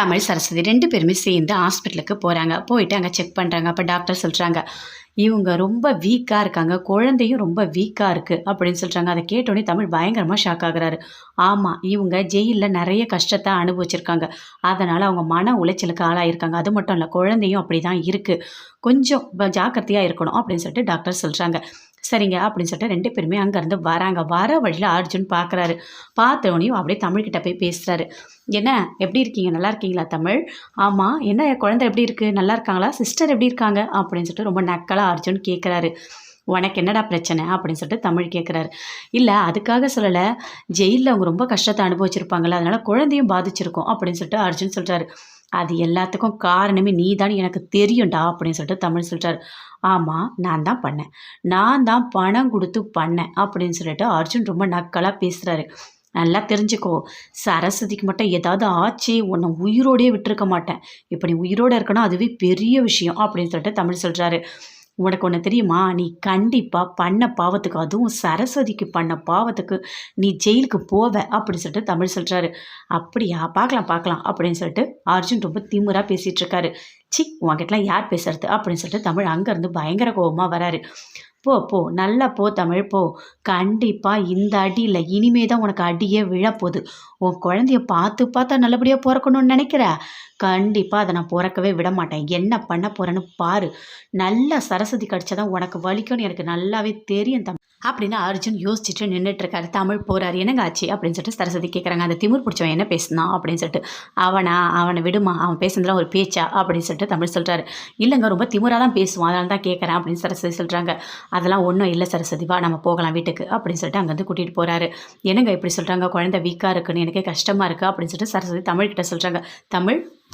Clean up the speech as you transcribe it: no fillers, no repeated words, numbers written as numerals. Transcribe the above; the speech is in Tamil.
தமிழ், சரஸ்வதி 2 பேருமே சேர்ந்து ஹாஸ்பிட்டலுக்கு போறாங்க. போயிட்டு அங்க செக் பண்றாங்க. அப்ப டாக்டர் சொல்றாங்க, "இவங்க ரொம்ப வீக்கா இருக்காங்க. குழந்தையும் ரொம்ப வீக்கா இருக்கு." அப்படின்னு சொல்றாங்க. அத கேட்டோனே தமிழ் பயங்கரமா ஷாக் ஆகுறாரு. ஆமா, இவங்க ஜெயில்ல நெறைய கஷ்டத்த அனுபவிச்சிருக்காங்க. அதனால அவங்க மன உளைச்சலுக்கு ஆளாயிருக்காங்க. அது மட்டும் இல்ல, குழந்தையும் அப்படிதான் இருக்கு. கொஞ்சம் ஜாக்கிரதையா இருக்கணும் அப்படின்னு சொல்லிட்டு டாக்டர் சொல்றாங்க. சரிங்க அப்படின்னு சொல்லிட்டு 2 பேருமே அங்கருந்து வராங்க. வர வழியில அர்ஜுன் பார்க்குறாரு. பார்த்தோனையும் அப்படியே தமிழ்கிட்ட போய் பேசுறாரு. "என்ன எப்படி இருக்கீங்க? நல்லா இருக்கீங்களா தமிழ்? ஆமா, என்ன குழந்தை எப்படி இருக்கு? நல்லா இருக்காங்களா? சிஸ்டர் எப்படி இருக்காங்க?" அப்படின்னு சொல்லிட்டு ரொம்ப நக்கலா அர்ஜுன் கேட்குறாரு. "உனக்கு என்னடா பிரச்சனை?" அப்படின்னு சொல்லிட்டு தமிழ் கேட்குறாரு. "இல்ல அதுக்காக சொல்லல. ஜெயில்ல அவங்க ரொம்ப கஷ்டத்த அனுபவிச்சிருப்பாங்கல்ல. அதனால குழந்தையும் பாதிச்சிருக்கும்." அப்படின்னு சொல்லிட்டு அர்ஜுன் சொல்றாரு. "அது எல்லாத்துக்கும் காரணமே நீ தான்னு எனக்கு தெரியும்டா." அப்படின்னு சொல்லிட்டு தமிழ் சொல்றாரு. "ஆமா, நான் தான் பண்ணேன். நான் தான் பணம் குடுத்து பண்ணேன்." அப்படின்னு சொல்லிட்டு அர்ஜுன் ரொம்ப நக்கலா பேசுறாரு. "நல்லா தெரிஞ்சுக்கோ. சரஸ்வதிக்கு மட்டும் ஏதாவது ஆச்சு, உன்ன உயிரோடயே விட்டுருக்க மாட்டேன். இப்ப நீ உயிரோட இருக்கன்னா அதுவே பெரிய விஷயம்." அப்படின்னு சொல்லிட்டு தமிழ் சொல்றாரு. "உனக்கு ஒண்ணு தெரியுமா? நீ கண்டிப்பா பண்ண பாவத்துக்கு, அதுவும் சரஸ்வதிக்கு பண்ண பாவத்துக்கு நீ ஜெயிலுக்கு போவ." அப்படின்னு சொல்லிட்டு தமிழ் சொல்றாரு. "அப்படியா? பார்க்கலாம், பார்க்கலாம்." அப்படின்னு சொல்லிட்டு அர்ஜுன் ரொம்ப திமிரா பேசிட்டு இருக்காரு. "ச்சீ! உன்கிட்டலாம் யார் பேசுறது?" அப்படின்னு சொல்லிட்டு தமிழ் அங்கருந்து பயங்கர கோவமா வராரு. "போ, போ. நல்லா போ தமிழ் போ. கண்டிப்பா இந்த அடி இல்ல, இனிமே தான் உனக்கு அடியே விழப்போது. உன் குழந்தைய பார்த்து பார்த்தா நல்லபடியா பொறக்கணும்னு நெனைக்கிற? கண்டிப்பா அத நான் பொறக்கவே விடமாட்டேன். என்ன பண்ண போறேன்னு பாரு. நல்லா சரஸ்வதி கடிச்சா தான் உனக்கு வலிக்கும்னு எனக்கு நல்லாவே தெரியும் தம்பி." அப்படின்னு அர்ஜுன் யோசிச்சுட்டு நின்னுட்டு இருக்காரு. தமிழ் போறாரு. "என்னங்க ஆச்சு?" அப்படின்னு சொல்லிட்டு சரஸ்வதி கேட்குறாங்க. "அந்த திமிர் பிடிச்சவன் என்ன பேசினான்?" அப்படின்னு சொல்லிட்டு. "அவனா? அவன விடுமா. அவன் பேசுனதுலாம் ஒரு பேச்சா?" அப்படின்னு சொல்லிட்டு தமிழ் சொல்றாரு. "இல்லங்க, ரொம்ப திமிரா தான் பேசுவான். அதனால தான் கேட்குறேன்." அப்படின்னு சரஸ்வதி சொல்றாங்க. "அதெல்லாம் ஒண்ணும் இல்ல சரஸ்வதி. வா நம்ம போகலாம் வீட்டுக்கு." அப்படின்னு சொல்லிட்டு அங்கருந்து கூட்டிட்டு போறாரு. "என்னங்க இப்படி சொல்றாங்க? குழந்தை வீக்கா இருக்குன்னு எனக்கே கஷ்டமா இருக்கு." அப்படின்னு சொல்லிட்டு சரஸ்வதி தமிழ்கிட்ட சொல்றாங்க. "தமிழ்